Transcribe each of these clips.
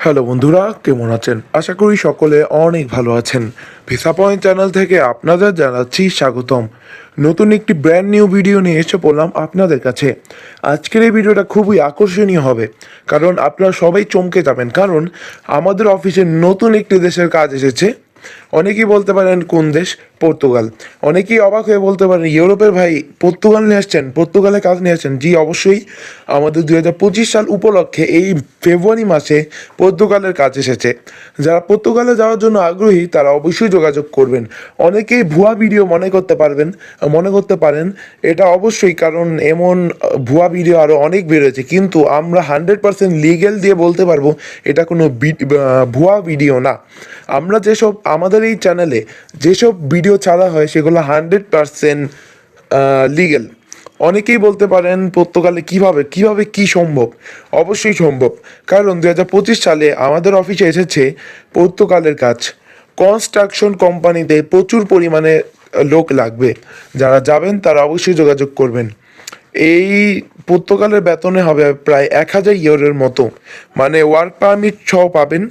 Hello বন্ধুরা, কেমন আছেন? আশা করি সকলে অনেক ভালো আছেন। ভিসা পয়েন্ট চ্যানেল থেকে আপনাদের জানাচ্ছি স্বাগতম। নতুন একটি ব্র্যান্ড নিউ ভিডিও নিয়ে এসে পড়লাম আপনাদের কাছে। আজকের এই ভিডিওটা খুবই আকর্ষণীয় হবে, কারণ আপনারা সবাই চমকে যাবেন, কারণ আমাদের অফিসে নতুন একটি দেশের কাজ এসেছে। অনেকেই বলতে পারেন কোন দেশ? পর্তুগাল। অনেকেই অবাক হয়ে বলতে পারেন, ইউরোপের ভাই পর্তুগাল নিয়ে আসছেন, পর্তুগালে কাজ নিয়ে আসছেন। জি অবশ্যই, আমাদের 2025 সাল উপলক্ষে এই ফেব্রুয়ারি মাসে পর্তুগালের কাজ এসেছে। যারা পর্তুগালে যাওয়ার জন্য আগ্রহী তারা অবশ্যই যোগাযোগ করবেন। অনেকেই ভুয়া ভিডিও মনে করতে পারেন এটা অবশ্যই, কারণ এমন ভুয়া ভিডিও আরও অনেক বেরোয়েছে, কিন্তু আমরা 100% লিগ্যাল দিয়ে বলতে পারবো এটা কোনো ভুয়া ভিডিও না। আমরা যেসব আমাদের এই চ্যানেলে যেসব ভিডিও ছাড়া হয় সেগুলো 100% লিগ্যাল। অনেকেই বলতে পারেন পর্তুগালে কিভাবে কি সম্ভব? অবশ্যই সম্ভব, কারণ 2025 সালে আমাদের অফিসে এসেছে পর্তুগালের কাজ। কনস্ট্রাকশন কোম্পানিতে প্রচুর পরিমাণে লোক লাগবে। যারা যাবেন তারা অবশ্যই যোগাযোগ করবেন। এই পর্তুগালের বেতনে হবে প্রায় 1000 ইউরোর মতো, মানে ওয়ার্ক পারমিট সহ পাবেন।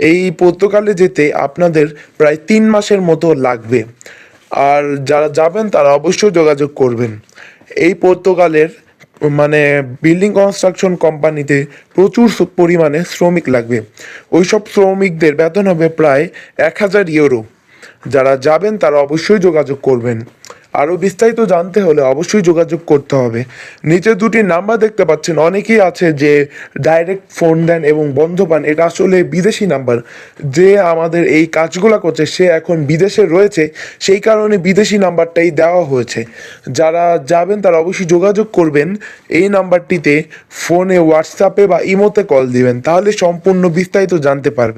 এই পর্তুগালে যেতে আপনাদের প্রায় 3 মাসের মতো লাগবে। আর যারা যাবেন তারা অবশ্যই যোগাযোগ করবেন। এই পর্তুগালের মানে বিল্ডিং কনস্ট্রাকশন কোম্পানিতে প্রচুর পরিমাণে শ্রমিক লাগবে। ওইসব শ্রমিকদের বেতন হবে প্রায় 1000 ইউরো। যারা যাবেন তারা অবশ্যই যোগাযোগ করবেন। আরও বিস্তারিত জানতে হলে অবশ্যই যোগাযোগ করতে হবে। নিচে দুটি নাম্বার দেখতে পাচ্ছেন। অনেকেই আছে যে ডাইরেক্ট ফোন দেন এবং বন্ধ পান, এটা আসলে বিদেশি নাম্বার। যে আমাদের এই কাজগুলো করছে সে এখন বিদেশে রয়েছে, সেই কারণে বিদেশি নাম্বারটাই দেওয়া হয়েছে। যারা যাবেন তারা অবশ্যই যোগাযোগ করবেন। এই নাম্বারটিতে ফোনে, হোয়াটসঅ্যাপে বা ইমোতে কল দিবেন, তাহলে সম্পূর্ণ বিস্তারিত জানতে পারবেন।